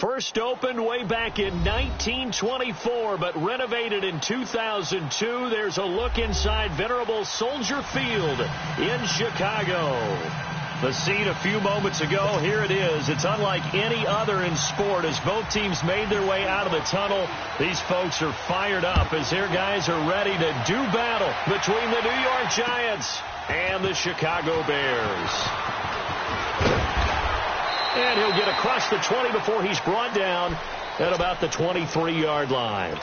First opened way back in 1924, but renovated in 2002. There's a look inside venerable Soldier Field in Chicago. The scene a few moments ago, here it is. It's unlike any other in sport as both teams made their way out of the tunnel. These folks are fired up as their guys are ready to do battle between the New York Giants and the Chicago Bears. And he'll get across the 20 before he's brought down at about the 23-yard line.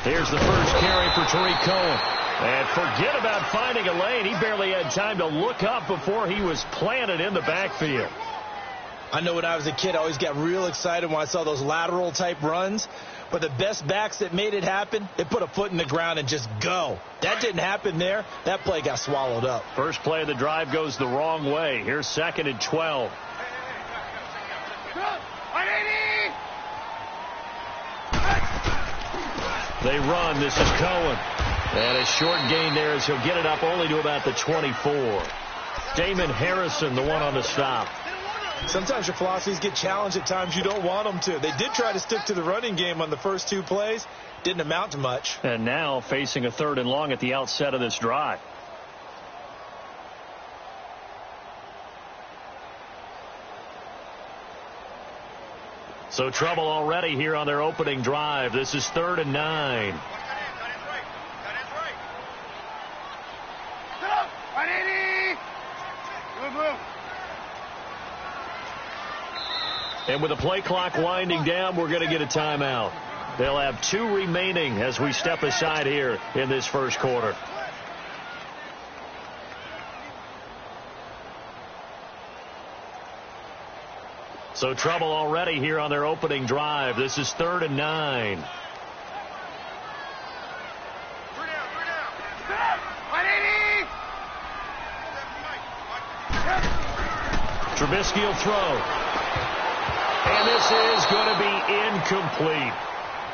Here's the first carry for Tariq Cohen. And forget about finding a lane. He barely had time to look up before he was planted in the backfield. I know when I was a kid, I always got real excited when I saw those lateral type runs. But the best backs that made it happen, they put a foot in the ground and just go. That didn't happen there. That play got swallowed up. First play of the drive goes the wrong way. Here's 2nd and 12. They run. This is Cohen. And a short gain there as he'll get it up only to about the 24. Damon Harrison, the one on the stop. Sometimes your philosophies get challenged at times you don't want them to. They did try to stick to the running game on the first 2 plays. Didn't amount to much. And now facing a 3rd and long at the outset of this drive. So trouble already here on their opening drive. This is 3rd and 9. And with the play clock winding down, we're going to get a timeout. They'll have 2 remaining as we step aside here in this first quarter. So trouble already here on their opening drive. This is 3rd and 9. Trubisky will throw. And this is going to be incomplete.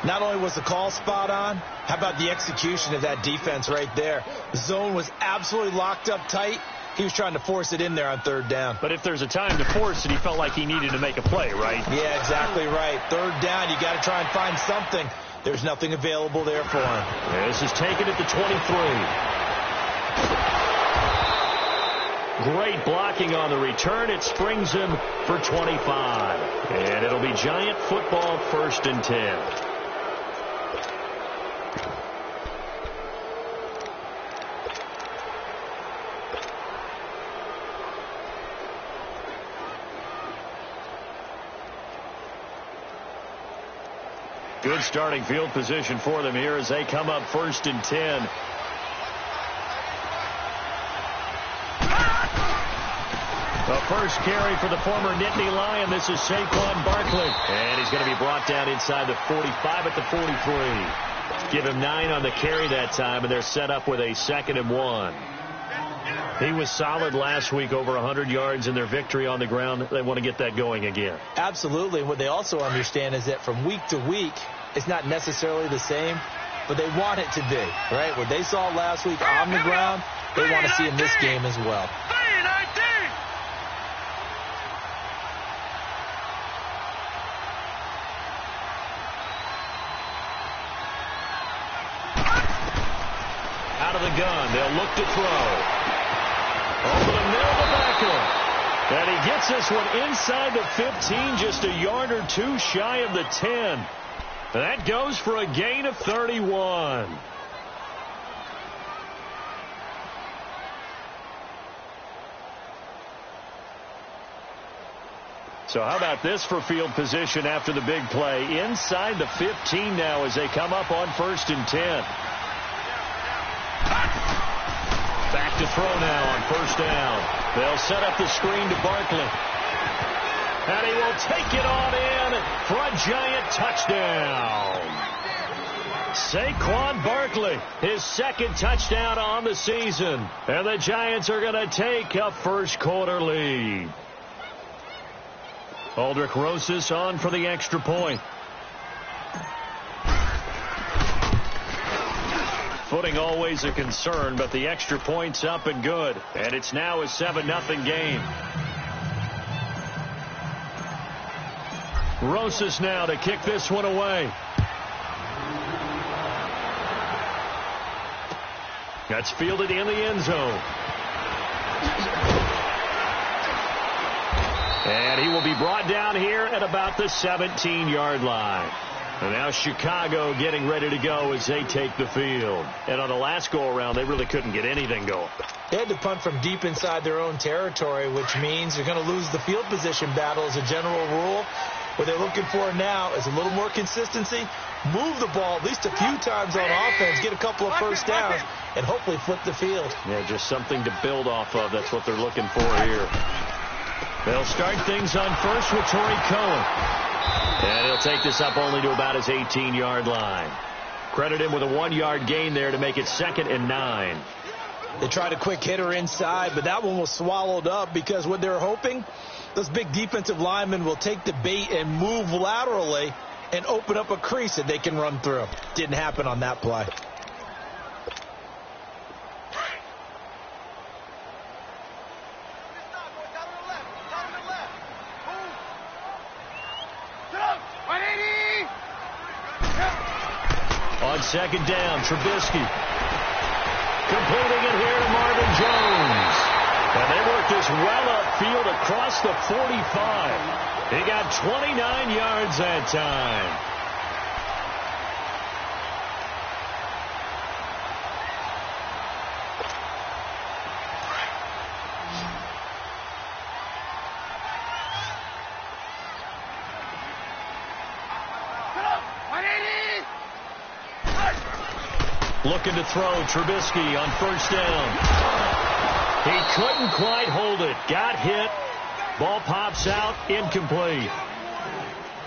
Not only was the call spot on, how about the execution of that defense right there? The zone was absolutely locked up tight. He was trying to force it in there on 3rd down. But if there's a time to force it, he felt like he needed to make a play, right? Yeah, exactly right. 3rd down, you got to try and find something. There's nothing available there for him. Yeah, this is taken at the 23. Great blocking on the return. It springs him for 25. And it'll be Giant football, 1st and 10. Good starting field position for them here as they come up 1st and 10. The first carry for the former Nittany Lion. This is Saquon Barkley. And he's going to be brought down inside the 45 at the 43. Give him 9 on the carry that time, and they're set up with a 2nd and 1. He was solid last week, over 100 yards in their victory on the ground. They want to get that going again. Absolutely. What they also understand is that from week to week, it's not necessarily the same, but they want it to be, right? What they saw last week on the ground, they want to see in this game as well. Out of the gun, they'll look to throw. Over the middle of the backfield. And he gets this one inside the 15, just a yard or 2 shy of the 10. That goes for a gain of 31. So how about this for field position after the big play? Inside the 15 now as they come up on 1st and 10. Back to throw now on 1st down. They'll set up the screen to Barkley. And he will take it on in for a Giant touchdown. Saquon Barkley, his second touchdown on the season. And the Giants are going to take a first quarter lead. Aldrich Rosas on for the extra point. Footing always a concern, but the extra point's up and good. And it's now a 7-0 game. Rosas now to kick this one away. That's fielded in the end zone. And he will be brought down here at about the 17-yard line. And now Chicago getting ready to go as they take the field. And on the last go-around, they really couldn't get anything going. They had to punt from deep inside their own territory, which means they're going to lose the field position battle as a general rule. What they're looking for now is a little more consistency, move the ball at least a few times on offense, get a couple of first downs, and hopefully flip the field. Yeah, just something to build off of. That's what they're looking for here. They'll start things on first with Torrey Cohen. And he'll take this up only to about his 18-yard line. Credit him with a 1-yard gain there to make it 2nd and 9. They tried a quick hitter inside, but that one was swallowed up because what they're hoping, those big defensive linemen will take the bait and move laterally and open up a crease that they can run through. Didn't happen on that play. On second down, Trubisky completing it here to Marvin Jones. And they worked this well upfield across the 45. He got 29 yards that time. Looking to throw, Trubisky on first down. He couldn't quite hold it. Got hit. Ball pops out, incomplete.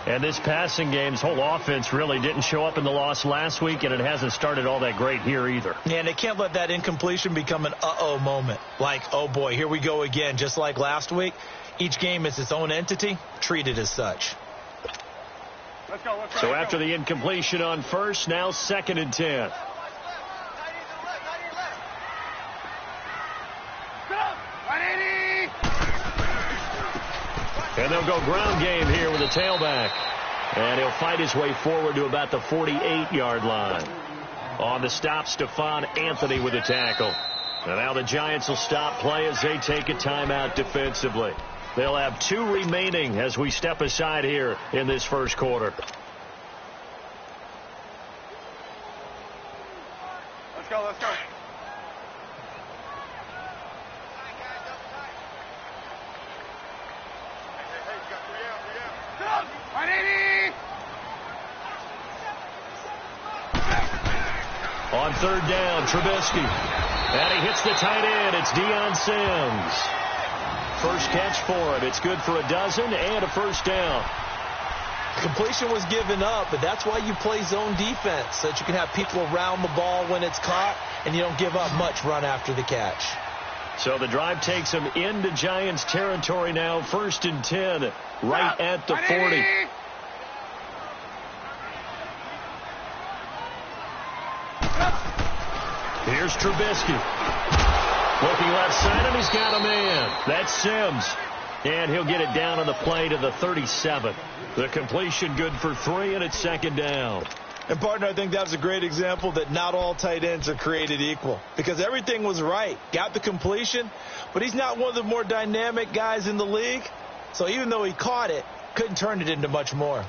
And this passing game's whole offense really didn't show up in the loss last week, and it hasn't started all that great here either. Yeah, and they can't let that incompletion become an uh-oh moment. Like, oh boy, here we go again, just like last week. Each game is its own entity, treated as such. Let's go. So after the incompletion on first, now 2nd and 10. And they'll go ground game here with a tailback. And he'll fight his way forward to about the 48-yard line. On the stop, Stephon Anthony with a tackle. And now the Giants will stop play as they take a timeout defensively. They'll have 2 remaining as we step aside here in this first quarter. Let's go. On third down, Trubisky. And he hits the tight end. It's Deion Sims. First catch for him. It's good for a dozen and a first down. Completion was given up, but that's why you play zone defense, so that you can have people around the ball when it's caught, and you don't give up much run after the catch. So the drive takes him into Giants territory now. 1st and 10, right at the 40. Here's Trubisky. Looking left side, and he's got a man. That's Sims. And he'll get it down on the play to the 37. The completion good for 3, and it's 2nd down. And, partner, I think that was a great example that not all tight ends are created equal. Because everything was right. Got the completion, but he's not one of the more dynamic guys in the league. So even though he caught it, couldn't turn it into much more.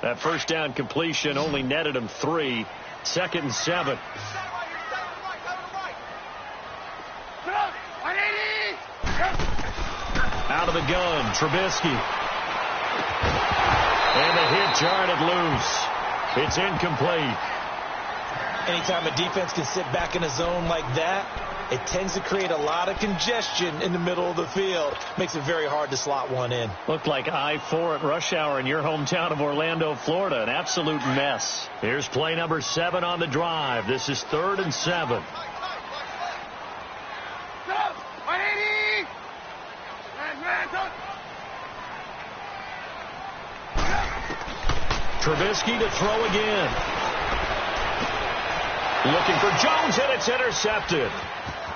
That first down completion only netted him 3. 2nd and 7. Out of the gun, Trubisky. And the hit jarred loose. It's incomplete. Anytime a defense can sit back in a zone like that, it tends to create a lot of congestion in the middle of the field. Makes it very hard to slot one in. Looked like I-4 at rush hour in your hometown of Orlando, Florida. An absolute mess. Here's play number 7 on the drive. This is 3rd and 7. Trubisky to throw again. Looking for Jones, and it's intercepted.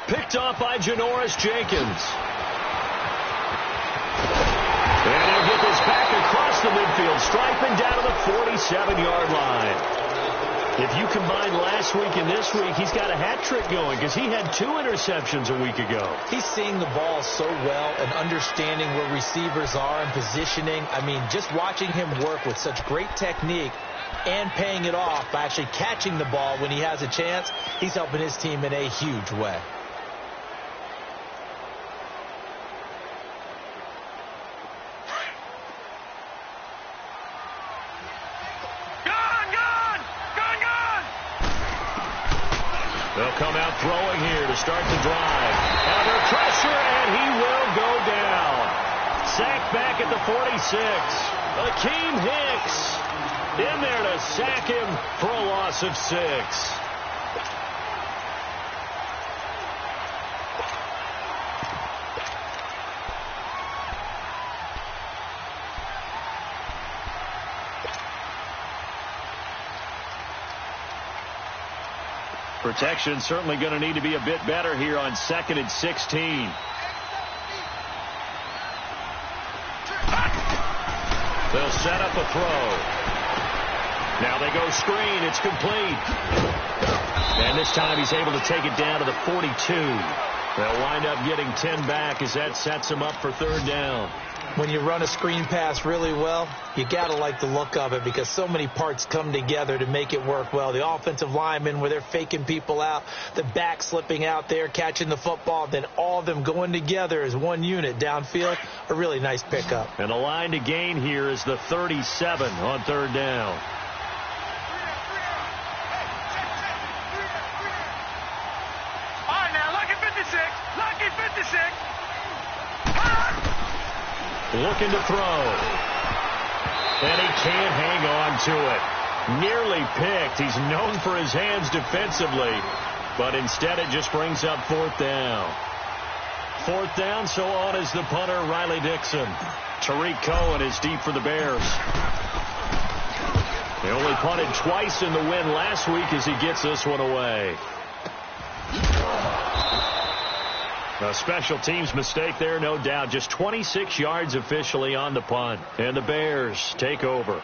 Picked off by Janoris Jenkins. And he'll get this back across the midfield, striping down to the 47-yard line. If you combine last week and this week, he's got a hat trick going because he had 2 interceptions a week ago. He's seeing the ball so well and understanding where receivers are and positioning. I mean, just watching him work with such great technique and paying it off by actually catching the ball when he has a chance, he's helping his team in a huge way. They'll come out throwing here to start the drive. Under pressure, and he will go down. Sacked back at the 46. Akeem Hicks in there to sack him for a loss of 6. Protection certainly going to need to be a bit better here on 2nd and 16. They'll set up a throw. Now they go screen. It's complete. And this time he's able to take it down to the 42. They'll wind up getting 10 back as that sets him up for 3rd down. When you run a screen pass really well, you got to like the look of it because so many parts come together to make it work well. The offensive linemen where they're faking people out, the back slipping out there, catching the football, then all of them going together as one unit downfield. A really nice pickup. And the line to gain here is the 37 on 3rd down. All right, now, lucky 56. Lucky 56. Looking to throw. And he can't hang on to it. Nearly picked. He's known for his hands defensively. But instead it just brings up 4th down. 4th down, so on is the punter, Riley Dixon. Tariq Cohen is deep for the Bears. They only punted twice in the win last week as he gets this one away. A special teams mistake there, no doubt. Just 26 yards officially on the punt. And the Bears take over.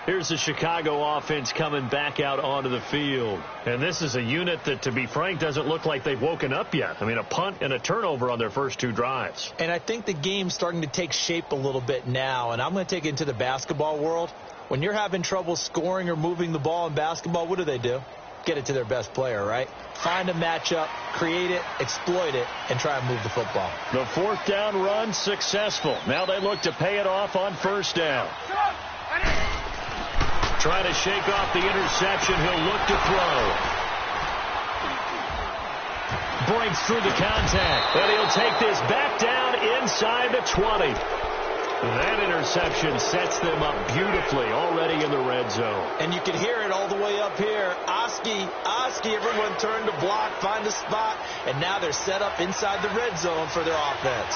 Here's the Chicago offense coming back out onto the field. And this is a unit that, to be frank, doesn't look like they've woken up yet. I mean, a punt and a turnover on their first 2 drives. And I think the game's starting to take shape a little bit now. And I'm going to take it into the basketball world. When you're having trouble scoring or moving the ball in basketball, what do? Get it to their best player, right? Find a matchup, create it, exploit it, and try and move the football. The 4th down run successful. Now they look to pay it off on 1st down. Trying to shake off the interception. He'll look to throw. Breaks through the contact. And he'll take this back down inside the 20. That interception sets them up beautifully already in the red zone. And you can hear it all the way up here. Oski, everyone turned to block, find a spot, and now they're set up inside the red zone for their offense.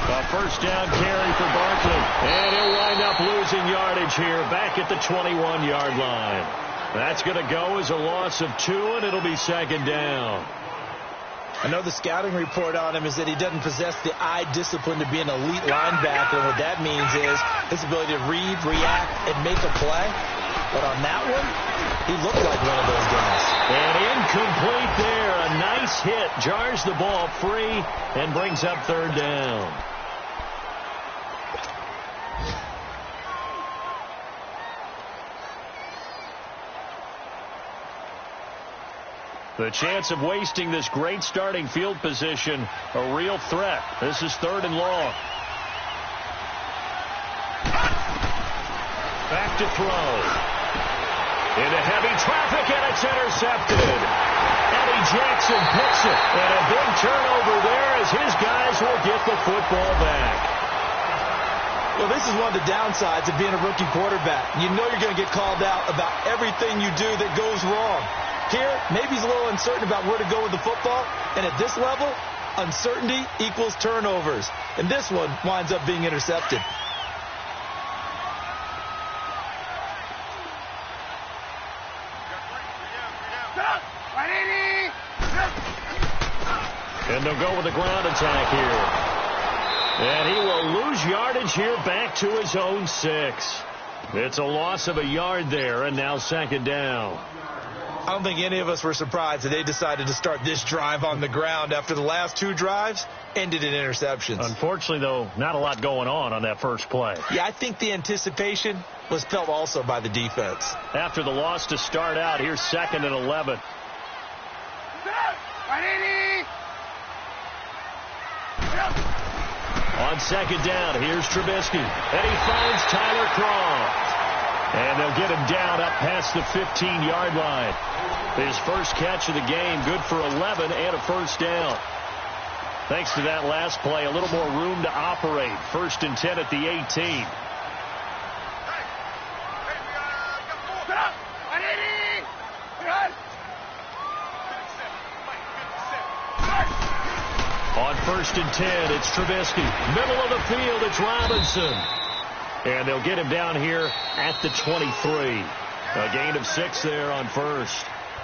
A 1st down carry for Barkley. And he'll wind up losing yardage here back at the 21-yard line. That's going to go as a loss of 2, and it'll be 2nd down. I know the scouting report on him is that he doesn't possess the eye discipline to be an elite linebacker. And what that means is his ability to read, react, and make a play. But on that one, he looked like one of those guys. And incomplete there. A nice hit. Jars the ball free and brings up 3rd down. The chance of wasting this great starting field position, a real threat. This is 3rd and long. Back to throw. Into heavy traffic, and it's intercepted. Eddie Jackson picks it, and a big turnover there as his guys will get the football back. Well, this is one of the downsides of being a rookie quarterback. You know you're going to get called out about everything you do that goes wrong. Here, maybe he's a little uncertain about where to go with the football, and at this level, uncertainty equals turnovers. And this one winds up being intercepted. And they'll go with the ground attack here. And he will lose yardage here back to his own 6. It's a loss of a yard there, and now second down. I don't think any of us were surprised that they decided to start this drive on the ground after the last 2 drives ended in interceptions. Unfortunately, though, not a lot going on that first play. Yeah, I think the anticipation was felt also by the defense. After the loss to start out, here's 2nd and 11. On second down, here's Trubisky. And he finds Tyler Croft. And they'll get him down up past the 15-yard line. His first catch of the game, good for 11 and a first down. Thanks to that last play, a little more room to operate. 1st and 10 at the 18. On 1st and 10, it's Trubisky. Middle of the field, it's Robinson. And they'll get him down here at the 23. A gain of 6 there on first.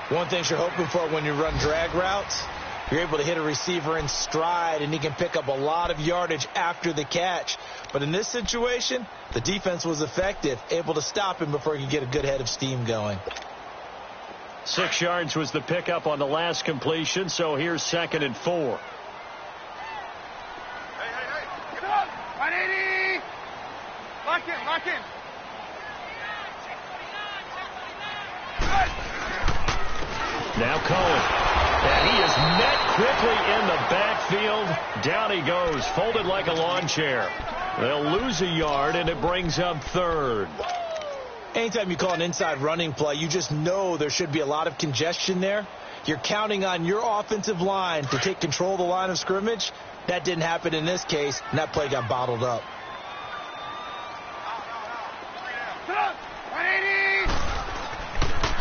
One thing you're hoping for when you run drag routes, you're able to hit a receiver in stride, and he can pick up a lot of yardage after the catch. But in this situation, the defense was effective, able to stop him before he could get a good head of steam going. 6 yards was the pickup on the last completion, so here's 2nd and 4. Lock in. Now Cohen. And he is met quickly in the backfield. Down he goes, folded like a lawn chair. They'll lose a yard, and it brings up 3rd. Anytime you call an inside running play, you just know there should be a lot of congestion there. You're counting on your offensive line to take control of the line of scrimmage. That didn't happen in this case, and that play got bottled up.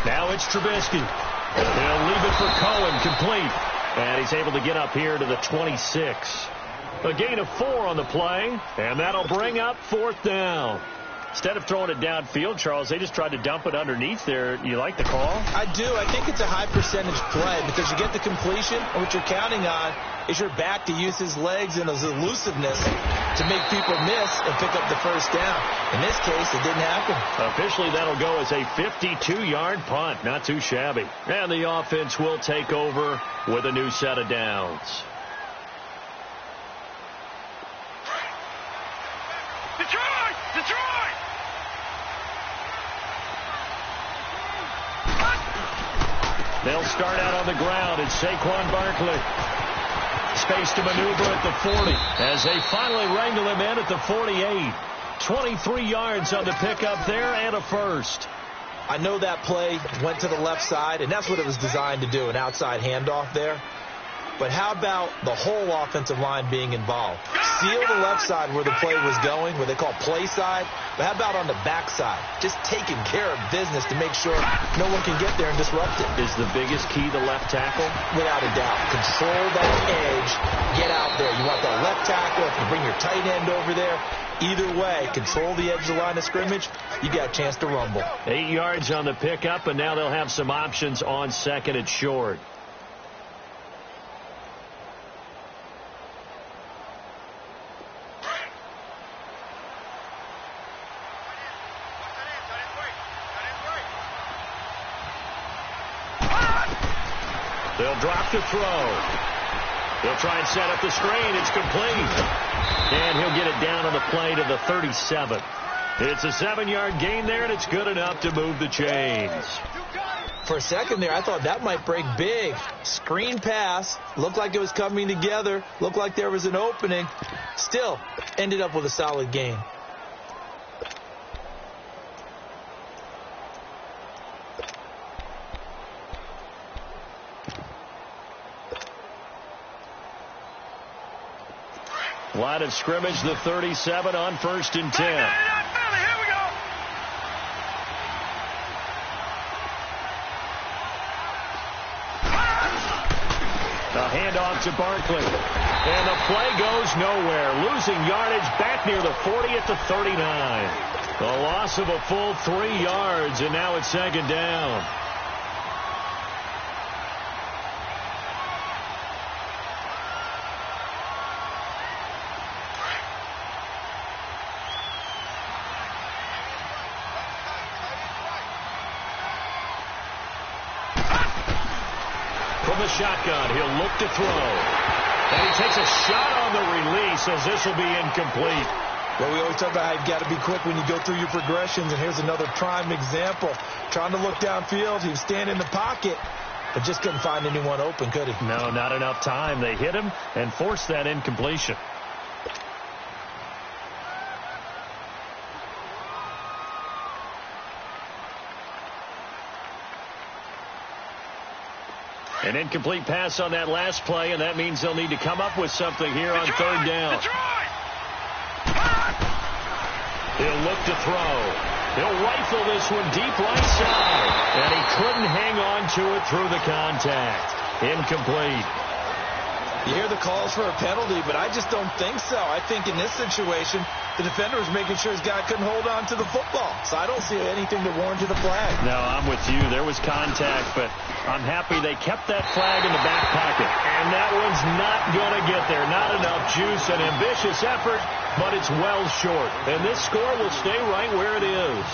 Now it's Trubisky. They'll leave it for Cohen, complete. And he's able to get up here to the 26. A gain of 4 on the play, and that'll bring up 4th down. Instead of throwing it downfield, Charles, they just tried to dump it underneath there. You like the call? I do. I think it's a high percentage play because you get the completion, and what you're counting on is your back to use his legs and his elusiveness to make people miss and pick up the first down. In this case, it didn't happen. Officially, that'll go as a 52-yard punt. Not too shabby. And the offense will take over with a new set of downs. Detroit! They'll start out on the ground. It's Saquon Barkley. Space to maneuver at the 40 as they finally wrangle him in at the 48. 23 yards on the pickup there and a first. I know that play went to the left side, and that's what it was designed to do, an outside handoff there. But how about the whole offensive line being involved? Seal the left side where the play was going, what they call play side. But how about on the back side? Just taking care of business to make sure no one can get there and disrupt it. Is the biggest key the left tackle? Without a doubt. Control that edge. Get out there. You want that left tackle. If you bring your tight end over there, either way, control the edge of the line of scrimmage, you got a chance to rumble. 8 yards on the pickup, and now they'll have some options on 2nd and short. They'll drop the throw. They'll try and set up the screen. It's complete. And he'll get it down on the play to the 37. It's a 7-yard gain there, and it's good enough to move the chains. For a second there, I thought that might break big. Screen pass. Looked like it was coming together. Looked like there was an opening. Still, ended up with a solid gain. Line of scrimmage, the 37 on 1st and 10. Here we go. The handoff to Barkley. And the play goes nowhere. Losing yardage back near the 40 at the 39. The loss of a full 3 yards, and now it's 2nd down. From the shotgun, he'll look to throw. And he takes a shot on the release as this will be incomplete. Well, we always talk about how you've got to be quick when you go through your progressions, and here's another prime example. Trying to look downfield, he was standing in the pocket, but just couldn't find anyone open, could he? No, not enough time. They hit him and forced that incompletion. An incomplete pass on that last play, and that means they'll need to come up with something here on 3rd down. He'll look to throw. He'll rifle this one deep right side, and he couldn't hang on to it through the contact. Incomplete. You hear the calls for a penalty, but I just don't think so. I think in this situation, the defender was making sure his guy couldn't hold on to the football. So I don't see anything to warrant to the flag. No, I'm with you. There was contact, but I'm happy they kept that flag in the back pocket. And that one's not going to get there. Not enough juice. An ambitious effort, but it's well short. And this score will stay right where it is.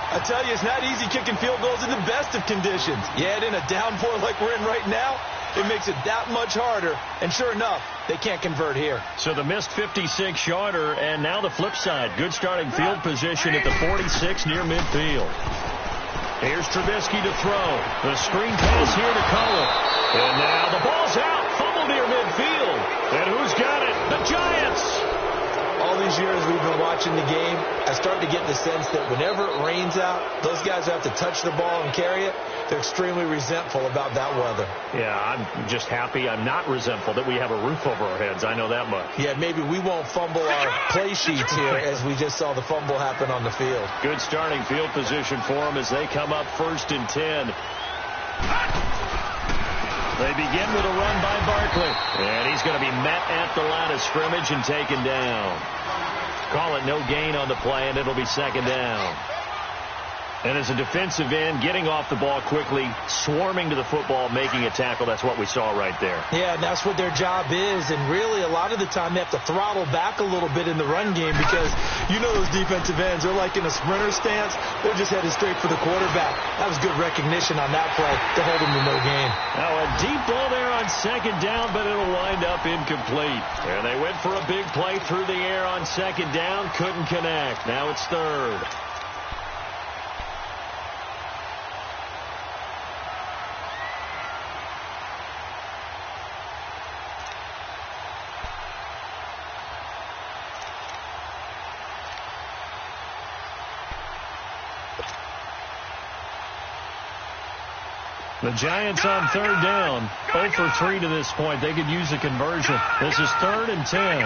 I tell you, it's not easy kicking field goals in the best of conditions. You add in a downpour like we're in right now, it makes it that much harder. And sure enough, they can't convert here. So the missed 56-yarder, and now the flip side. Good starting field position at the 46 near midfield. Here's Trubisky to throw. The screen pass here to Cullen. And now the ball's out. Fumble near midfield. And who's got it? The Giants. All these years we've been watching the game, I start to get the sense that whenever it rains out, those guys who have to touch the ball and carry it, they're extremely resentful about that weather. Yeah, I'm just happy I'm not resentful that we have a roof over our heads. I know that much. Yeah, maybe we won't fumble our play sheets here as we just saw the fumble happen on the field. Good starting field position for them as they come up 1st and 10. They begin with a run by Barkley. And he's going to be met at the line of scrimmage and taken down. Call it no gain on the play, and it'll be 2nd down. And as a defensive end, getting off the ball quickly, swarming to the football, making a tackle, that's what we saw right there. Yeah, and that's what their job is. And really, a lot of the time, they have to throttle back a little bit in the run game because you know those defensive ends, they're like in a sprinter stance. They're just headed straight for the quarterback. That was good recognition on that play to hold them to no gain. Now a deep ball there on 2nd down, but it'll wind up incomplete. And they went for a big play through the air on 2nd down, couldn't connect. Now it's 3rd. The Giants on 3rd down, 0 for 3 to this point. They could use a conversion. This is 3rd and 10.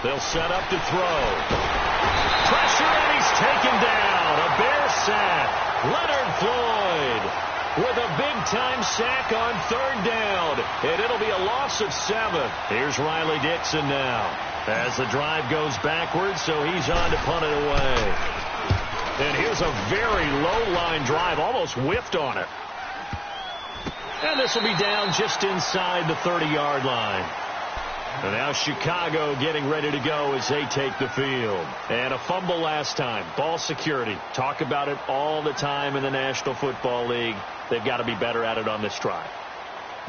They'll set up to throw. Pressure, and he's taken down. A Bear sack. Leonard Floyd with a big-time sack on 3rd down. And it'll be a loss of 7. Here's Riley Dixon now as the drive goes backwards, so he's on to punt it away. And here's a very low-line drive, almost whiffed on it. And this will be down just inside the 30-yard line. And now Chicago getting ready to go as they take the field. And a fumble last time. Ball security. Talk about it all the time in the National Football League. They've got to be better at it on this drive.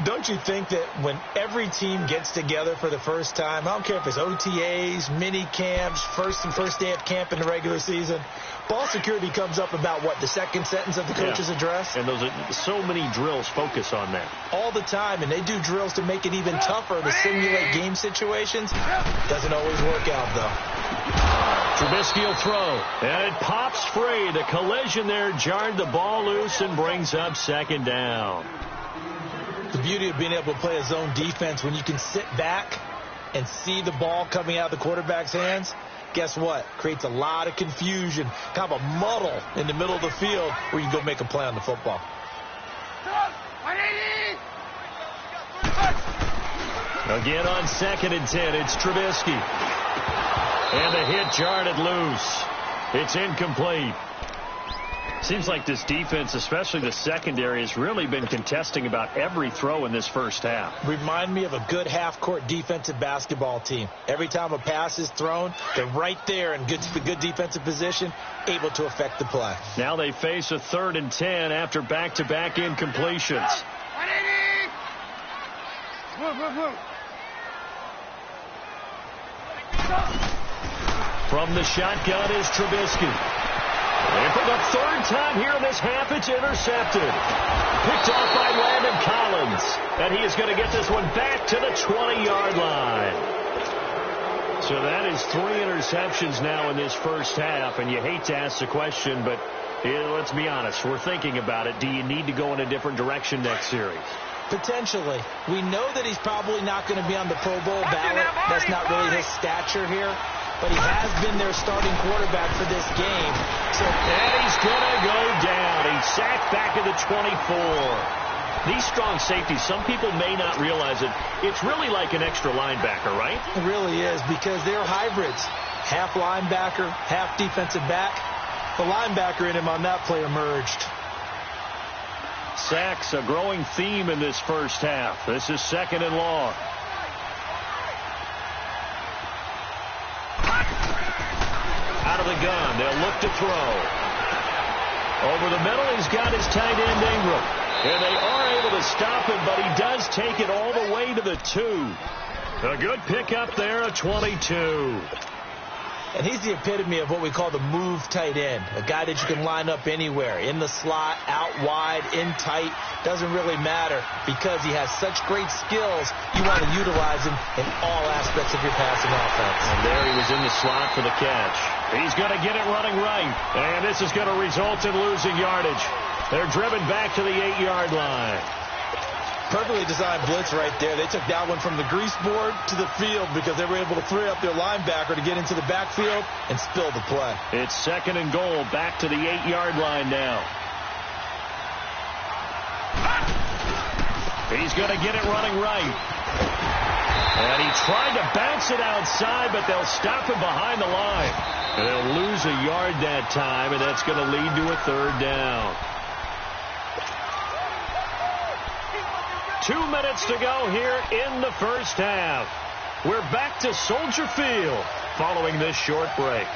Don't you think that when every team gets together for the first time, I don't care if it's OTAs, mini camps, first day of camp in the regular season, ball security comes up about, what, the second sentence of the coach's address? And those are so many drills focus on that. All the time, and they do drills to make it even tougher to simulate game situations. Doesn't always work out, though. Trubisky will throw, and it pops free. The collision there jarred the ball loose and brings up 2nd down. The beauty of being able to play a zone defense when you can sit back and see the ball coming out of the quarterback's hands, guess what? Creates a lot of confusion, kind of a muddle in the middle of the field where you can go make a play on the football. Again on 2nd and 10, it's Trubisky. And the hit jarred loose. It's incomplete. Seems like this defense, especially the secondary, has really been contesting about every throw in this first half. Remind me of a good half-court defensive basketball team. Every time a pass is thrown, they're right there in good defensive position, able to affect the play. Now they face a 3rd and 10 after back-to-back incompletions. From the shotgun is Trubisky. And for the 3rd time here in this half, it's intercepted. Picked off by Landon Collins. And he is going to get this one back to the 20-yard line. So that is 3 interceptions now in this first half. And you hate to ask the question, but let's be honest. We're thinking about it. Do you need to go in a different direction next series? Potentially. We know that he's probably not going to be on the Pro Bowl ballot. That's not really his stature here. But he has been their starting quarterback for this game. And he's going to go down. He's sacked back at the 24. These strong safeties, some people may not realize it. It's really like an extra linebacker, right? It really is, because they're hybrids. Half linebacker, half defensive back. The linebacker in him on that play emerged. Sacks, a growing theme in this first half. This is 2nd and long. Out of the gun, they'll look to throw. Over the middle, he's got his tight end Ingram. And they are able to stop him, but he does take it all the way to the 2. A good pickup there, a 22. And he's the epitome of what we call the move tight end. A guy that you can line up anywhere. In the slot, out wide, in tight. Doesn't really matter because he has such great skills. You want to utilize him in all aspects of your passing offense. And there he was in the slot for the catch. He's going to get it running right. And this is going to result in losing yardage. They're driven back to the 8-yard line. Perfectly designed blitz right there. They took that one from the grease board to the field because they were able to free up their linebacker to get into the backfield and spill the play. It's 2nd and goal, back to the 8-yard line now. He's going to get it running right. And he tried to bounce it outside, but they'll stop him behind the line. And they'll lose a yard that time, and that's going to lead to a 3rd down. 2 minutes to go here in the first half. We're back to Soldier Field following this short break.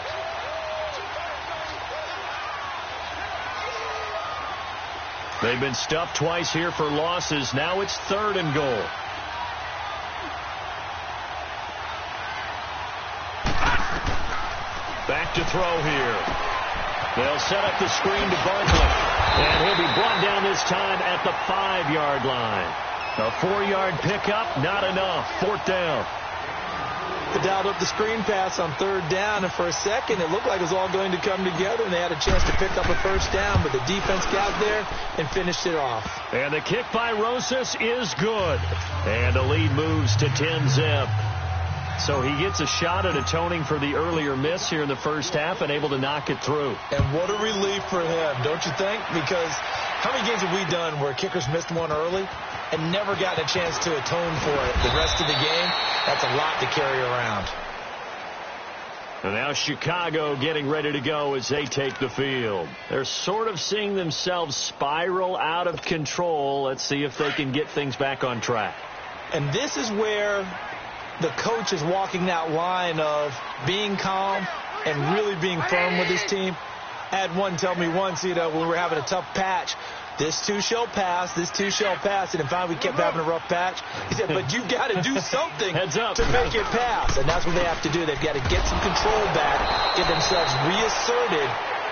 They've been stuffed twice here for losses. Now it's 3rd and goal. Back to throw here. They'll set up the screen to Barkley. And he'll be brought down this time at the 5-yard line. A 4-yard pickup, not enough. 4th down. They dialed up the screen pass on 3rd down, and for a second it looked like it was all going to come together, and they had a chance to pick up a 1st down, but the defense got there and finished it off. And the kick by Rosas is good. And the lead moves to 10-zip. So he gets a shot at atoning for the earlier miss here in the first half and able to knock it through. And what a relief for him, don't you think? Because how many games have we done where kickers missed one early and never gotten a chance to atone for it the rest of the game? That's a lot to carry around. And now Chicago getting ready to go as they take the field. They're sort of seeing themselves spiral out of control. Let's see if they can get things back on track. And this is where the coach is walking that line of being calm and really being firm with his team. I had one tell me once, when we were having a tough patch, this too shall pass, this too shall pass. And in fact, we kept having a rough patch. He said, but you've got to do something to make it pass. And that's what they have to do. They've got to get some control back, get themselves reasserted,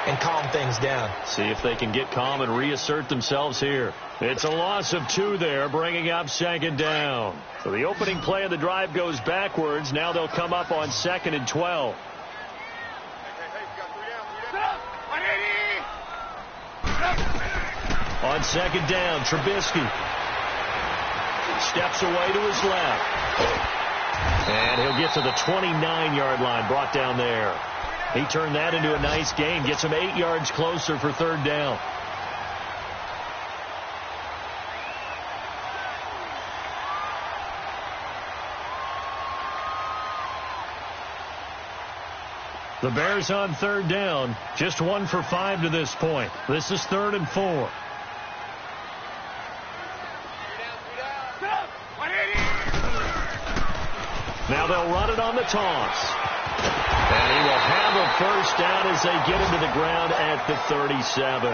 and calm things down. See if they can get calm and reassert themselves here. It's a loss of 2 there, bringing up 2nd down. So the opening play of the drive goes backwards. Now they'll come up on 2nd and 12. On 2nd down, Trubisky. Steps away to his left. And he'll get to the 29-yard line, brought down there. He turned that into a nice gain, gets him 8 yards closer for third down. The Bears on third down, just 1 for 5 to this point. This is 3rd and 4. Now they'll run it on the toss. And he will have a first down as they get him to the ground at the 37.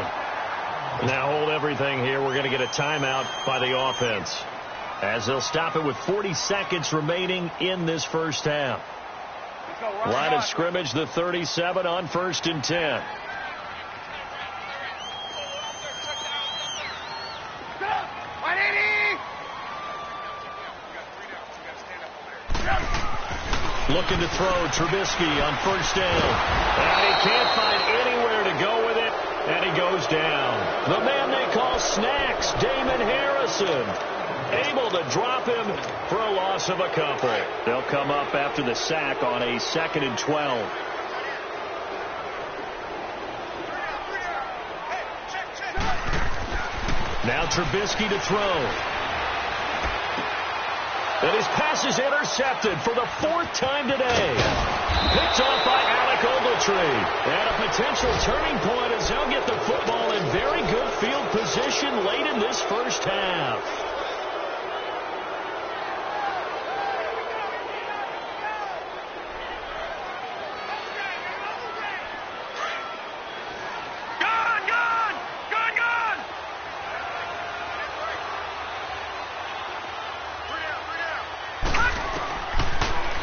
Now hold everything here. We're going to get a timeout by the offense, as they'll stop it with 40 seconds remaining in this first half. Line of scrimmage, the 37 on 1st and 10. Looking to throw, Trubisky on first down. And he can't find anywhere to go with it, and he goes down. The man they call Snacks, Damon Harrison, able to drop him for a loss of a couple. They'll come up after the sack on a 2nd and 12. Now Trubisky to throw. And his pass is intercepted for the 4th time today. Picked off by Alec Ogletree. And a potential turning point as they'll get the football in very good field position late in this first half.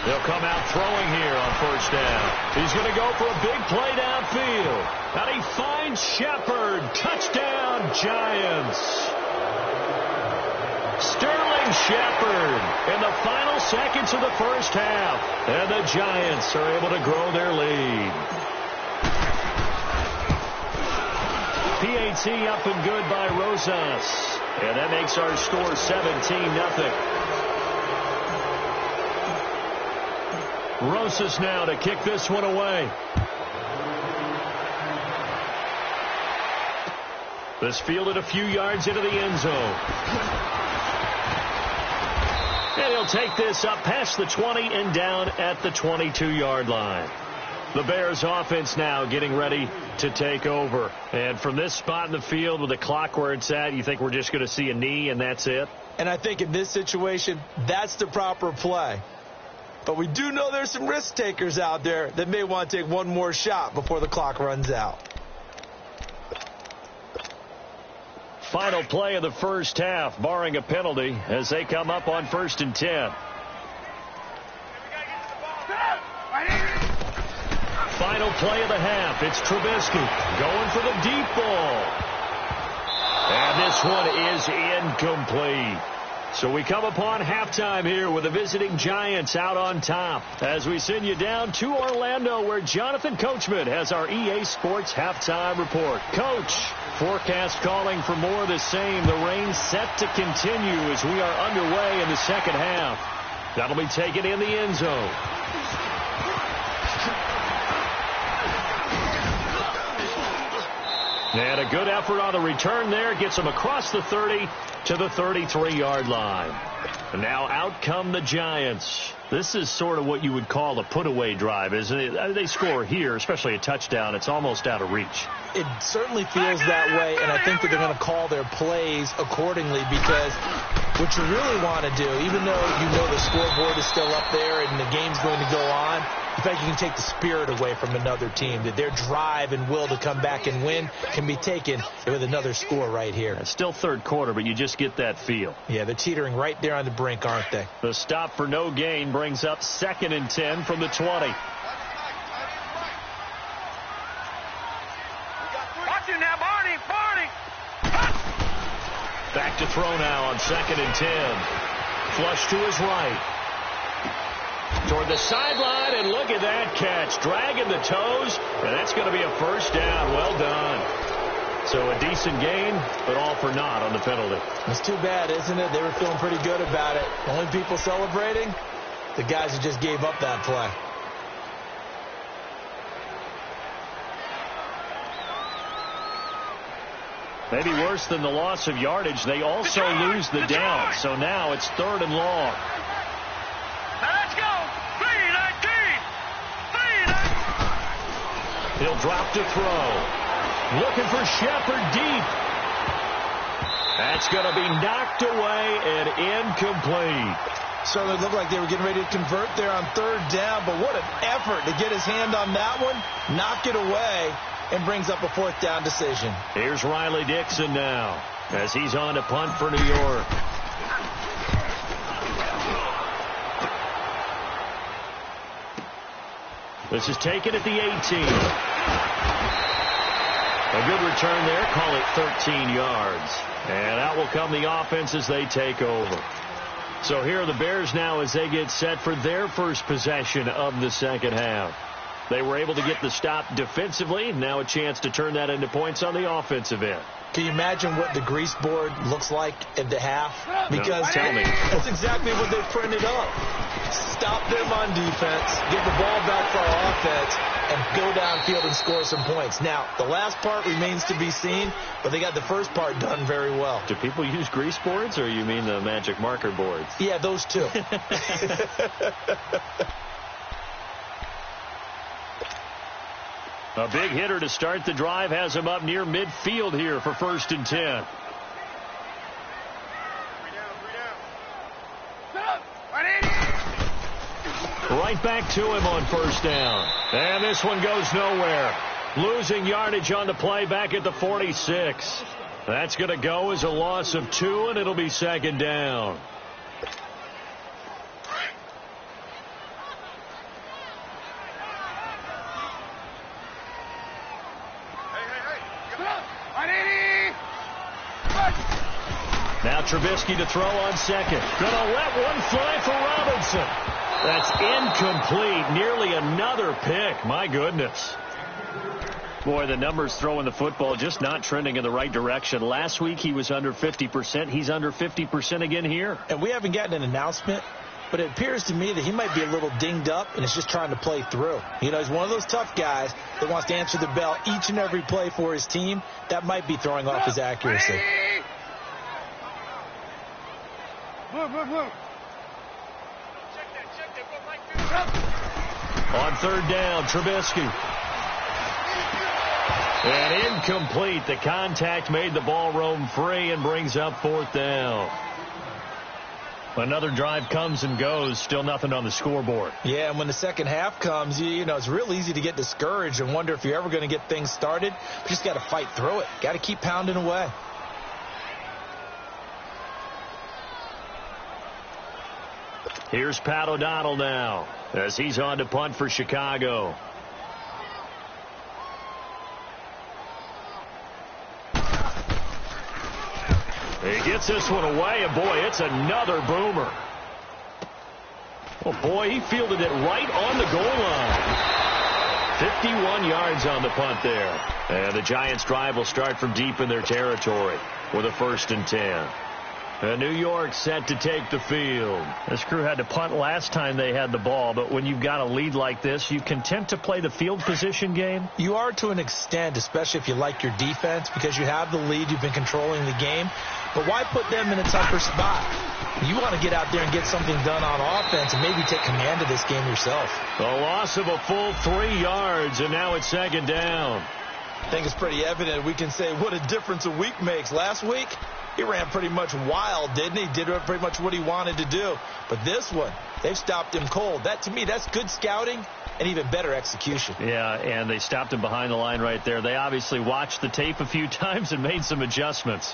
They'll come out throwing here on first down. He's going to go for a big play downfield. And he finds Shepard. Touchdown, Giants. Sterling Shepard in the final seconds of the first half. And the Giants are able to grow their lead. PAT up and good by Rosas. And that makes our score 17-0. Rosas now to kick this one away. This fielded a few yards into the end zone. And he'll take this up past the 20 and down at the 22-yard line. The Bears offense now getting ready to take over. And from this spot in the field with the clock where it's at, you think we're just going to see a knee and that's it? And I think in this situation, that's the proper play. But we do know there's some risk takers out there that may want to take one more shot before the clock runs out. Final play of the first half, barring a penalty, as they come up on 1st and 10. Final play of the half. It's Trubisky going for the deep ball. And this one is incomplete. So we come upon halftime here with the visiting Giants out on top as we send you down to Orlando where Jonathan Coachman has our EA Sports halftime report. Coach, forecast calling for more of the same. The rain set to continue as we are underway in the second half. That'll be taken in the end zone. And a good effort on the return there. Gets them across the 30 to the 33-yard line. And now out come the Giants. This is sort of what you would call a put-away drive, isn't it? They score here, especially a touchdown. It's almost out of reach. It certainly feels that way, and I think that they're going to call their plays accordingly because what you really want to do, even though you know the scoreboard is still up there and the game's going to go on, in fact, you can take the spirit away from another team, that their drive and will to come back and win can be taken with another score right here. It's still third quarter, but you just get that feel. Yeah, they're teetering right there on the brink, aren't they? The stop for no gain brings up 2nd and 10 from the 20. Watch you now, Barney. Back to throw now on 2nd and 10. Flush to his right. Toward the sideline, and look at that catch. Dragging the toes, and that's going to be a first down. Well done. So So a decent gain, but all for naught on the penalty. It's too bad, isn't it? They were feeling pretty good about it. Only people celebrating, the guys who just gave up that play. Maybe worse than the loss of yardage, they also lose the down. So now it's 3rd and long. Now let's go. 3-19. He'll drop to throw. Looking for Shepard deep. That's going to be knocked away and incomplete. Certainly looked like they were getting ready to convert there on 3rd down, but what an effort to get his hand on that one, knock it away, and brings up a 4th down decision. Here's Riley Dixon now as he's on to punt for New York. This is taken at the 18. A good return there. Call it 13 yards. And out will come the offense as they take over. So here are the Bears now as they get set for their first possession of the second half. They were able to get the stop defensively. Now a chance to turn that into points on the offensive end. Can you imagine what the grease board looks like at the half? Because tell me. That's exactly what they printed up. Stop them on defense, get the ball back for our offense, and go downfield and score some points. Now, the last part remains to be seen, but they got the first part done very well. Do people use grease boards, or you mean the magic marker boards? Yeah, those two. A big hitter to start the drive has him up near midfield here for 1st and 10. Right back to him on 1st down. And this one goes nowhere. Losing yardage on the play back at the 46. That's going to go as a loss of 2, and it'll be 2nd down. Now Trubisky to throw on 2nd. Gonna let one fly for Robinson. That's incomplete. Nearly another pick. My goodness. Boy, the numbers throwing the football just not trending in the right direction. Last week he was under 50%. He's under 50% again here. And we haven't gotten an announcement, but it appears to me that he might be a little dinged up and is just trying to play through. You know, he's one of those tough guys that wants to answer the bell each and every play for his team. That might be throwing off his accuracy. Move. On 3rd down, Trubisky. And incomplete. The contact made the ball roam free and brings up 4th down. Another drive comes and goes. Still nothing on the scoreboard. Yeah, and when the second half comes, you know, it's real easy to get discouraged and wonder if you're ever going to get things started. You just got to fight through it. Got to keep pounding away. Here's Pat O'Donnell now as he's on to punt for Chicago. He gets this one away, and boy, it's another boomer. Oh, boy, he fielded it right on the goal line. 51 yards on the punt there. And the Giants' drive will start from deep in their territory with a 1st and 10. New York set to take the field. This crew had to punt last time they had the ball, but when you've got a lead like this, you content to play the field position game? You are to an extent, especially if you like your defense, because you have the lead, you've been controlling the game. But why put them in a tougher spot? You want to get out there and get something done on offense and maybe take command of this game yourself. A loss of a full 3 yards, and now it's 2nd down. I think it's pretty evident. We can say what a difference a week makes. Last week, he ran pretty much wild, didn't he? Did pretty much what he wanted to do. But this one, they've stopped him cold. That, to me, that's good scouting and even better execution. Yeah, and they stopped him behind the line right there. They obviously watched the tape a few times and made some adjustments.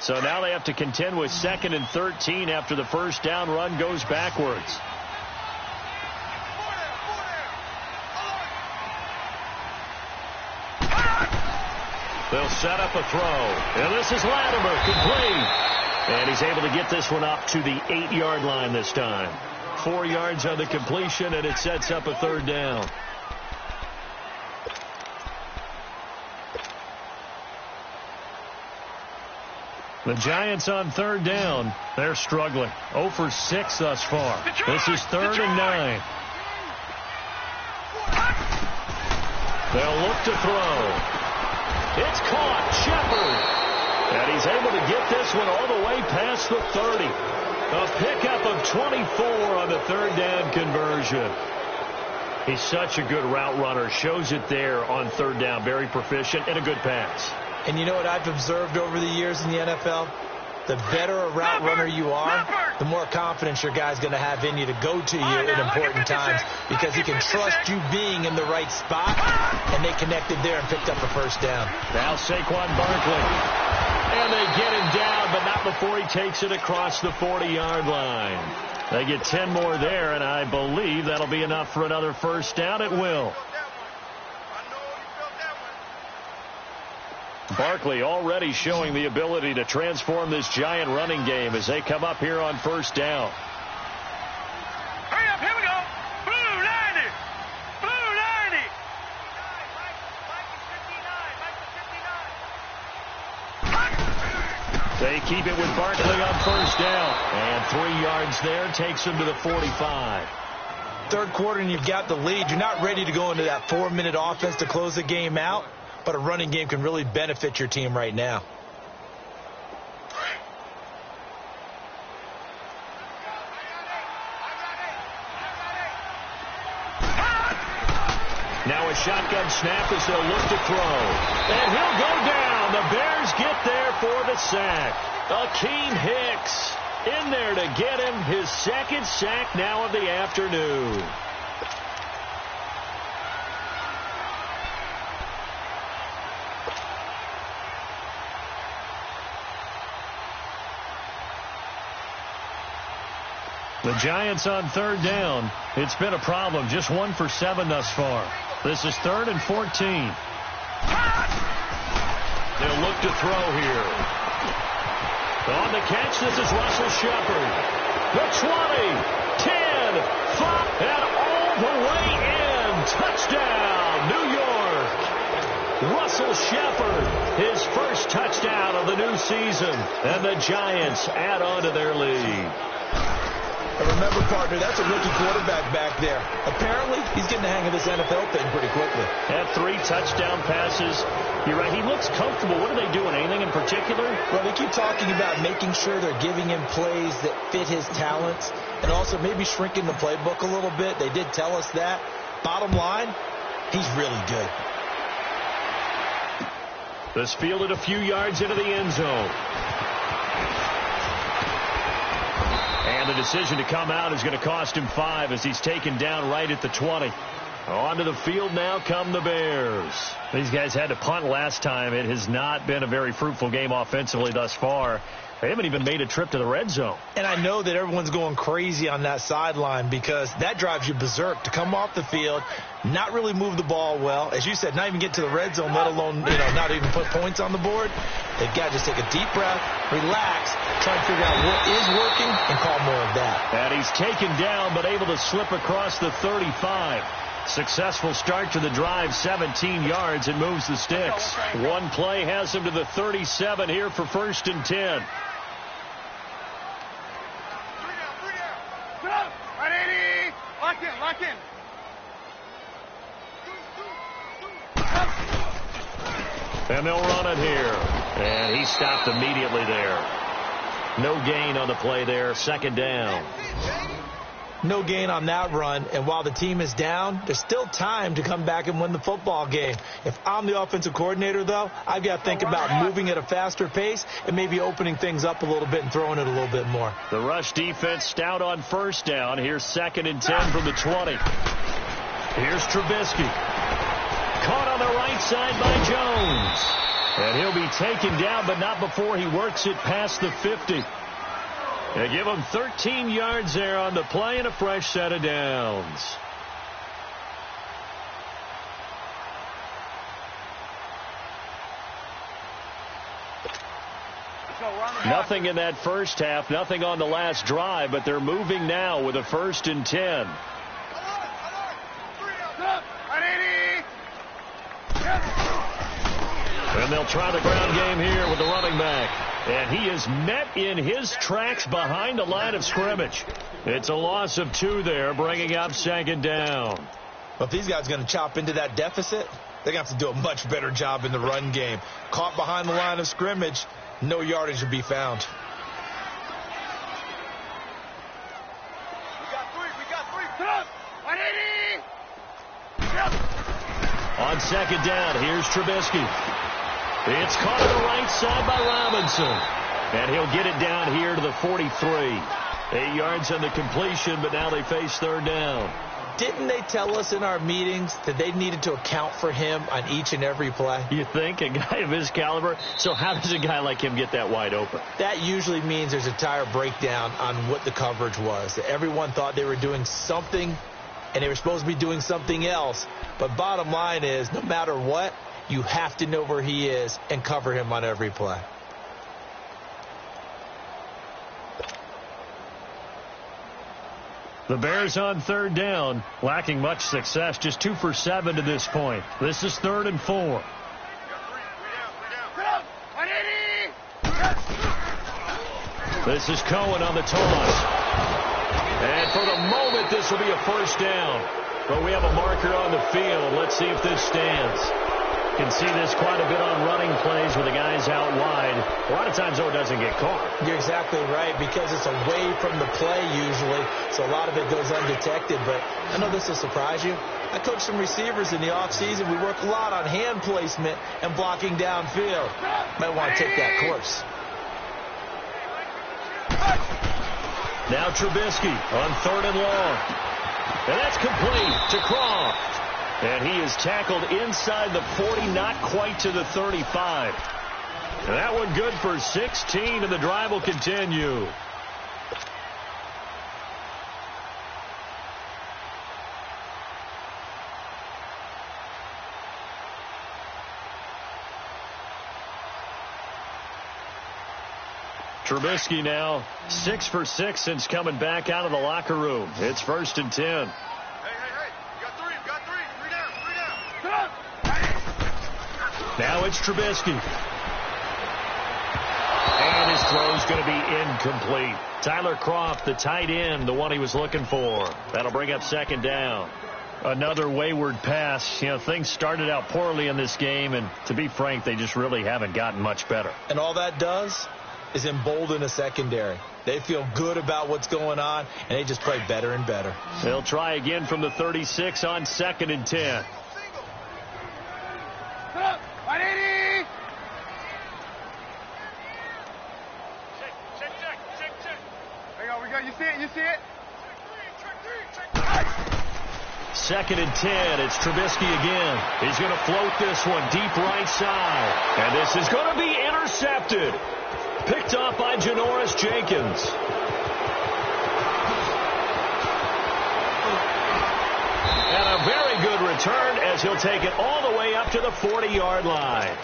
So now they have to contend with 2nd and 13 after the 1st down run goes backwards. They'll set up a throw. And this is Latimer, complete. And he's able to get this one up to the 8-yard line this time. 4 yards on the completion, and it sets up a third down. The Giants on third down. They're struggling. 0 for 6 thus far. This is 3rd and 9. They'll look to throw. It's caught. Shepard. And he's able to get this one all the way past the 30. A pickup of 24 on the 3rd down conversion. He's such a good route runner. Shows it there on 3rd down. Very proficient and a good pass. And you know what I've observed over the years in the NFL? The better a route runner you are, the more confidence your guy's going to have in you to go to you in important times because he can trust you being in the right spot, and they connected there and picked up a first down. Now Saquon Barkley. And they get him down, but not before he takes it across the 40-yard line. They get 10 more there, and I believe that'll be enough for another first down. It will. Barkley already showing the ability to transform this Giant running game as they come up here on first down. Hurry up, here we go. Blue 90. Blue 90. They keep it with Barkley on first down. And 3 yards there takes him to the 45. Third quarter and you've got the lead. You're not ready to go into that 4-minute offense to close the game out. But a running game can really benefit your team right now. Now a shotgun snap as they'll look to throw. And he'll go down. The Bears get there for the sack. Akeem Hicks in there to get him his 2nd sack now of the afternoon. The Giants on 3rd down. It's been a problem. Just 1 for 7 thus far. This is 3rd and 14. They'll look to throw here. On the catch, this is Russell Shepard. The 20, 10, 5, and all the way in. Touchdown, New York. Russell Shepard, his first touchdown of the new season. And the Giants add on to their lead. And remember, partner, that's a rookie quarterback back there. Apparently, he's getting the hang of this NFL thing pretty quickly. Had 3 touchdown passes. You're right. He looks comfortable. What are they doing? Anything in particular? Well, they keep talking about making sure they're giving him plays that fit his talents and also maybe shrinking the playbook a little bit. They did tell us that. Bottom line, he's really good. This fielded a few yards into the end zone. And the decision to come out is going to cost him 5 as he's taken down right at the 20. Onto the field now come the Bears. These guys had to punt last time. It has not been a very fruitful game offensively thus far. They haven't even made a trip to the red zone. And I know that everyone's going crazy on that sideline because that drives you berserk to come off the field, not really move the ball well. As you said, not even get to the red zone, let alone, not even put points on the board. They've got to just take a deep breath, relax, try and figure out what is working, and call more of that. And he's taken down, but able to slip across the 35. Successful start to the drive, 17 yards, and moves the sticks. One play has him to the 37 here for 1st and 10. Lock in, lock in. And they'll run it here. And he stopped immediately there. No gain on the play there. 2nd down. No gain on that run, and while the team is down, there's still time to come back and win the football game. If I'm the offensive coordinator, though, I've got to think about moving at a faster pace and maybe opening things up a little bit and throwing it a little bit more. The rush defense stout on 1st down. Here's 2nd and 10 from the 20. Here's Trubisky. Caught on the right side by Jones. And he'll be taken down, but not before he works it past the 50. They give him 13 yards there on the play and a fresh set of downs. Nothing in that first half, nothing on the last drive, but they're moving now with a 1st and 10. And they'll try the ground game here with the running back. And he is met in his tracks behind the line of scrimmage. It's a loss of 2 there, bringing up 2nd down. Well, if these guys are going to chop into that deficit, they're going to have to do a much better job in the run game. Caught behind the line of scrimmage, no yardage to be found. On 2nd down, here's Trubisky. It's caught on the right side by Robinson. And he'll get it down here to the 43. 8 yards on the completion, but now they face 3rd down. Didn't they tell us in our meetings that they needed to account for him on each and every play? You think? A guy of his caliber? So how does a guy like him get that wide open? That usually means there's a entire breakdown on what the coverage was. Everyone thought they were doing something, and they were supposed to be doing something else. But bottom line is, no matter what, you have to know where he is and cover him on every play. The Bears on 3rd down, lacking much success, just 2 for 7 to this point. This is 3rd and 4. This is Cohen on the toss. And for the moment, this will be a 1st down. But we have a marker on the field. Let's see if this stands. You can see this quite a bit on running plays with the guys out wide. A lot of times, though, it doesn't get caught. You're exactly right, because it's away from the play usually, so a lot of it goes undetected. But I know this will surprise you. I coached some receivers in the offseason. We work a lot on hand placement and blocking downfield. Might want to take that course. Now Trubisky on 3rd and long. And that's complete to Croft. And he is tackled inside the 40, not quite to the 35. And that one good for 16, and the drive will continue. Trubisky now 6 for 6 since coming back out of the locker room. It's 1st and 10. Now it's Trubisky. And his throw's going to be incomplete. Tyler Croft, the tight end, the one he was looking for. That'll bring up 2nd down. Another wayward pass. You know, things started out poorly in this game, and to be frank, they just really haven't gotten much better. And all that does is embolden a secondary. They feel good about what's going on, and they just play better and better. They'll try again from the 36 on 2nd and 10. You see it? You see it? 2nd and 10. It's Trubisky again. He's going to float this one deep right side. And this is going to be intercepted. Picked off by Janoris Jenkins. And a very good return as he'll take it all the way up to the 40-yard line.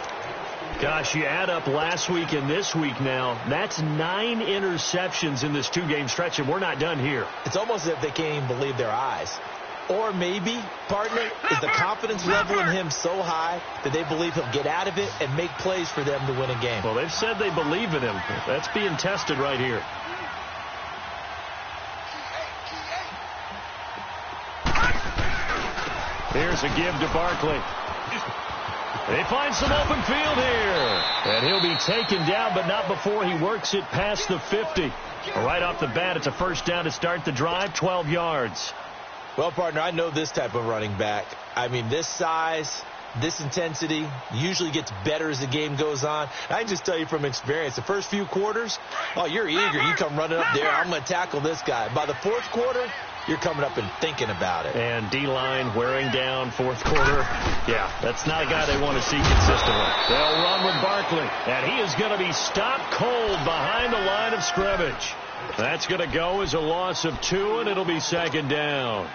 Gosh, you add up last week and this week now, that's 9 interceptions in this 2-game stretch, and we're not done here. It's almost as if they can't even believe their eyes. Or maybe, partner, is the confidence level in him so high that they believe he'll get out of it and make plays for them to win a game. Well, they've said they believe in him. That's being tested right here. Here's a give to Barkley. They find some open field here. And he'll be taken down, but not before he works it past the 50. Right off the bat, it's a 1st down to start the drive, 12 yards. Well, partner, I know this type of running back. I mean, this size, this intensity usually gets better as the game goes on. I can just tell you from experience, the first few quarters, oh, you're eager. You come running up there, I'm going to tackle this guy. By the 4th quarter, you're coming up and thinking about it. And D-line wearing down 4th quarter. Yeah, that's not a guy they want to see consistently. They'll run with Barkley, and he is going to be stopped cold behind the line of scrimmage. That's going to go as a loss of 2, and it'll be 2nd down.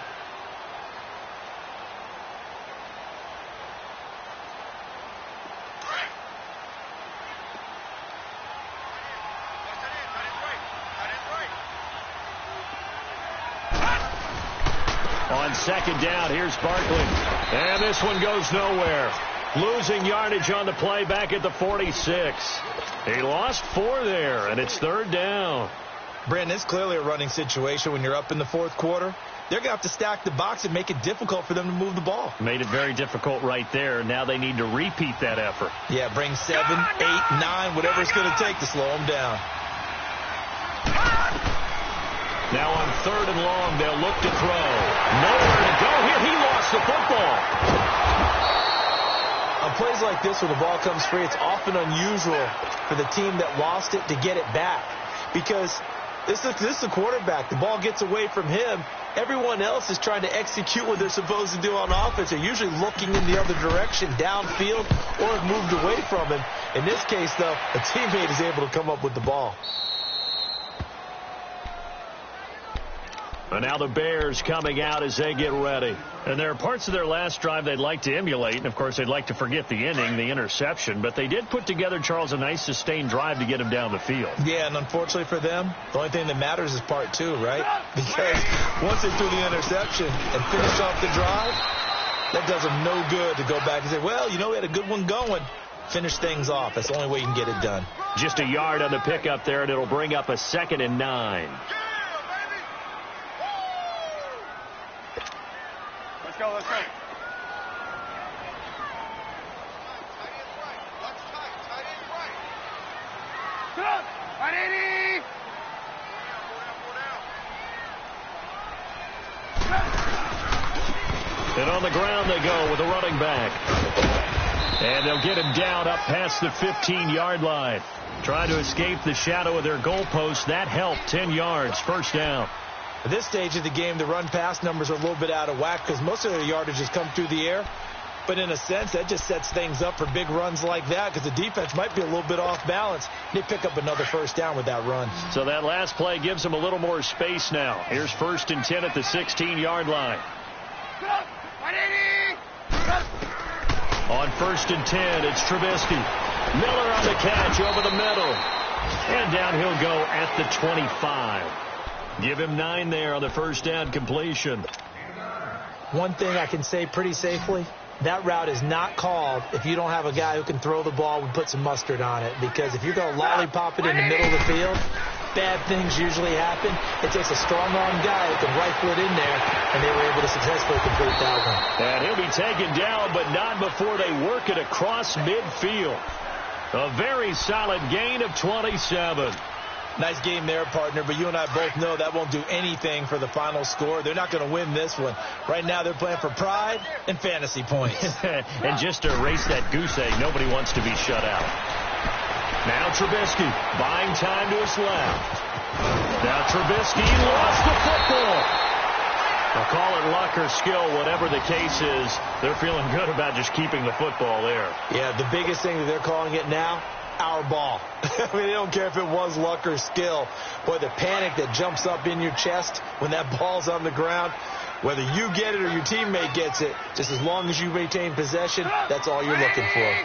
on second down. Here's Barkley. And this one goes nowhere. Losing yardage on the play back at the 46. He lost 4 there, and it's third down. Brandon, it's clearly a running situation when you're up in the fourth quarter. They're going to have to stack the box and make it difficult for them to move the ball. Made it very difficult right there. Now they need to repeat that effort. Yeah, bring 7, 8, 9, whatever it's going to take to slow them down. Now on third and long, they'll look to throw. Nowhere to go here. He lost the football. On plays like this where the ball comes free, it's often unusual for the team that lost it to get it back. Because this is the quarterback. The ball gets away from him. Everyone else is trying to execute what they're supposed to do on offense. They're usually looking in the other direction, downfield, or have moved away from him. In this case, though, a teammate is able to come up with the ball. And now the Bears coming out as they get ready. And there are parts of their last drive they'd like to emulate. And, of course, they'd like to forget the inning, the interception. But they did put together, Charles, a nice sustained drive to get him down the field. Yeah, and unfortunately for them, the only thing that matters is part 2, right? Because once they threw the interception and finished off the drive, that does them no good to go back and say, well, you know, we had a good one going. Finish things off. That's the only way you can get it done. Just a yard on the pickup there, and it'll bring up a 2nd and 9. Let's go, let's go. Come on, right, Eddie. And on the ground they go with a running back. And they'll get him down up past the 15-yard line. Trying to escape the shadow of their goalpost. That helped. 10 yards. First down. At this stage of the game, the run-pass numbers are a little bit out of whack because most of their yardage has come through the air. But in a sense, that just sets things up for big runs like that because the defense might be a little bit off balance. They pick up another first down with that run. So that last play gives them a little more space now. Here's 1st and 10 at the 16-yard line. On 1st and 10, it's Trubisky. Miller on the catch over the middle. And down he'll go at the 25. Give him 9 there on the first down completion. One thing I can say pretty safely, that route is not called if you don't have a guy who can throw the ball and put some mustard on it. Because if you're going to lollipop it in the middle of the field, bad things usually happen. It takes a strong-arm guy who can rifle it in there, and they were able to successfully complete that one. And he'll be taken down, but not before they work it across midfield. A very solid gain of 27. Nice game there, partner, but you and I both know that won't do anything for the final score. They're not going to win this one. Right now they're playing for pride and fantasy points. And just to erase that goose egg, nobody wants to be shut out. Now Trubisky buying time to his left. Now Trubisky lost the football. I'll call it luck or skill, whatever the case is. They're feeling good about just keeping the football there. Yeah, the biggest thing that they're calling it now, our ball. I mean, they don't care if it was luck or skill. Boy, the panic that jumps up in your chest when that ball's on the ground, whether you get it or your teammate gets it, just as long as you maintain possession, that's all you're looking for.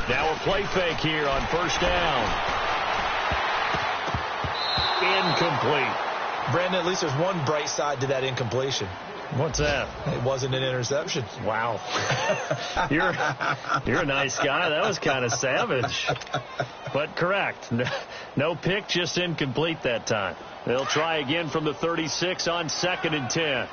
Now a play fake here on first down. Incomplete. Brandon, at least there's one bright side to that incompletion. What's that? It wasn't an interception. Wow. You're a nice guy. That was kind of savage. But correct. No pick, just incomplete that time. They'll try again from the 36 on 2nd and 10.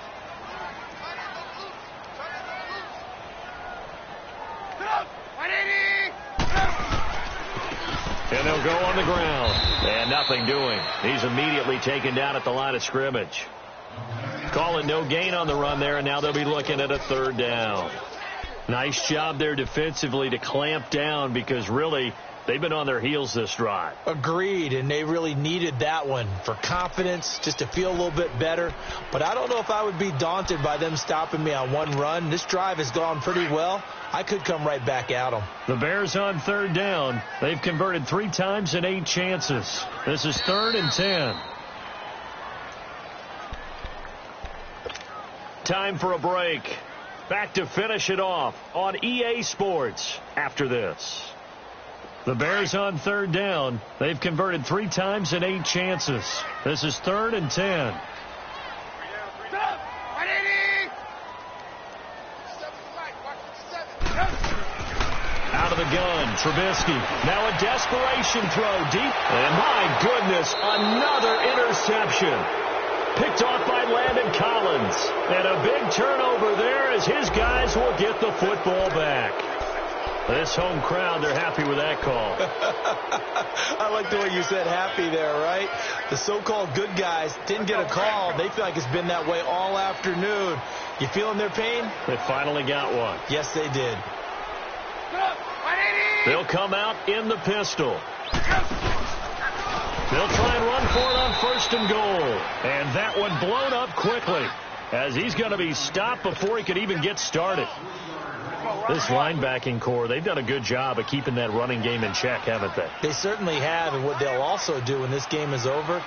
And they'll go on the ground. And nothing doing. He's immediately taken down at the line of scrimmage. Call it no gain on the run there, and now they'll be looking at a 3rd down. Nice job there defensively to clamp down because really they've been on their heels this drive. Agreed, and they really needed that one for confidence, just to feel a little bit better. But I don't know if I would be daunted by them stopping me on one run. This drive has gone pretty well. I could come right back at them. The Bears on 3rd down. They've converted 3 times in 8 chances. This is 3rd and 10. Time for a break. Back to finish it off on EA Sports after this. The Bears on third down. They've converted 3 times in 8 chances. This is 3rd and 10. Out of the gun, Trubisky. Now a desperation throw deep. And my goodness, another interception. Picked off by Landon Collins. And a big turnover there as his guys will get the football back. This home crowd, they're happy with that call. I like the way you said happy there, right? The so-called good guys didn't get a call. They feel like it's been that way all afternoon. You feeling their pain? They finally got one. Yes, they did. They'll come out in the pistol. They'll try and run for it on 1st and goal. And that one blown up quickly as he's going to be stopped before he could even get started. This linebacking core, they've done a good job of keeping that running game in check, haven't they? They certainly have, and what they'll also do when this game is over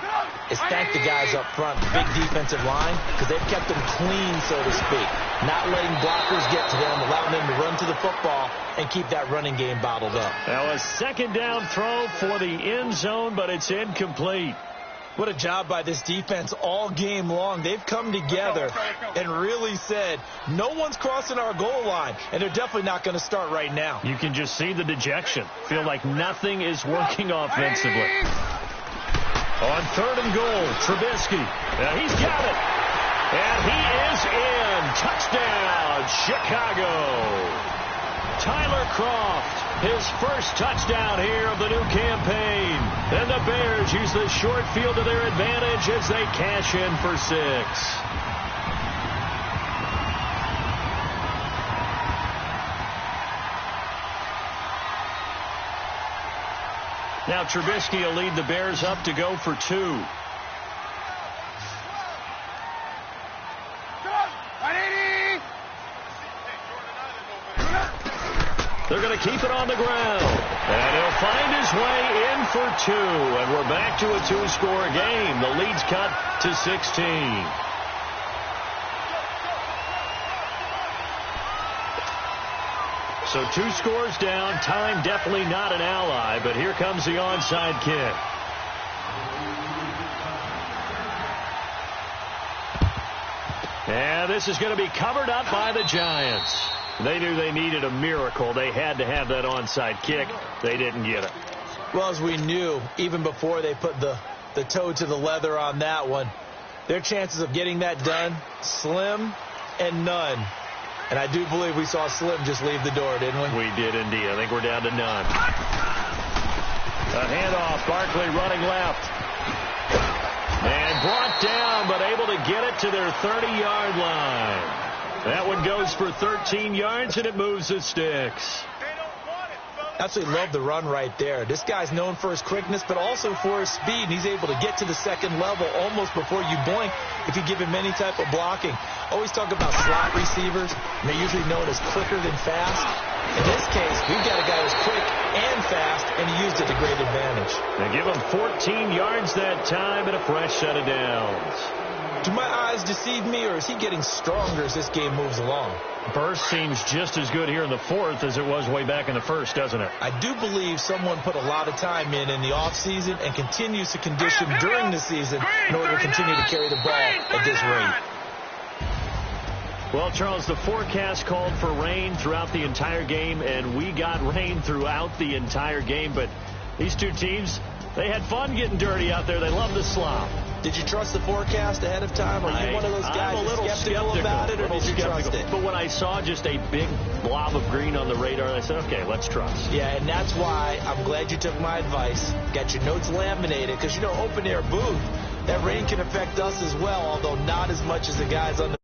is thank the guys up front, the big defensive line, because they've kept them clean, so to speak. Not letting blockers get to them, allowing them to run to the football and keep that running game bottled up. Now a 2nd down throw for the end zone, but it's incomplete. What a job by this defense all game long. They've come together and really said, no one's crossing our goal line, and they're definitely not going to start right now. You can just see the dejection. Feel like nothing is working offensively. On 3rd and goal, Trubisky. Now he's got it. And he is in. Touchdown, Chicago. Tyler Kroft, his first touchdown here of the new campaign. And the Bears use the short field to their advantage as they cash in for 6. Now Trubisky will lead the Bears up to go for 2. They're going to keep it on the ground. And he'll find his way in for 2. And we're back to a 2-score game. The lead's cut to 16. So 2 scores down. Time definitely not an ally. But here comes the onside kick. And this is going to be covered up by the Giants. They knew they needed a miracle. They had to have that onside kick. They didn't get it. Well, as we knew, even before they put the toe to the leather on that one, their chances of getting that done, slim and none. And I do believe we saw Slim just leave the door, didn't we? We did indeed. I think we're down to none. A handoff. Barkley running left. And brought down, but able to get it to their 30-yard line. That one goes for 13 yards, and it moves the sticks. Absolutely love the run right there. This guy's known for his quickness, but also for his speed. And he's able to get to the 2nd level almost before you blink if you give him any type of blocking. Always talk about slot receivers, and they're usually known as quicker than fast. In this case, we've got a guy who's quick and fast, and he used it to great advantage. They give him 14 yards that time and a fresh set of downs. Do my eyes deceive me, or is he getting stronger as this game moves along? Burst seems just as good here in the 4th as it was way back in the 1st, doesn't it? I do believe someone put a lot of time in the offseason and continues to condition during the season in order to continue to carry the ball at this rate. Well, Charles, the forecast called for rain throughout the entire game, and we got rain throughout the entire game. But these two teams, they had fun getting dirty out there. They love the slop. Did you trust the forecast ahead of time? Are you one of those guys I'm a little skeptical about it, or did you trust it? But when I saw just a big blob of green on the radar, I said, okay, let's trust. Yeah, and that's why I'm glad you took my advice. Got your notes laminated, because, you know, open-air booth, that rain can affect us as well, although not as much as the guys on the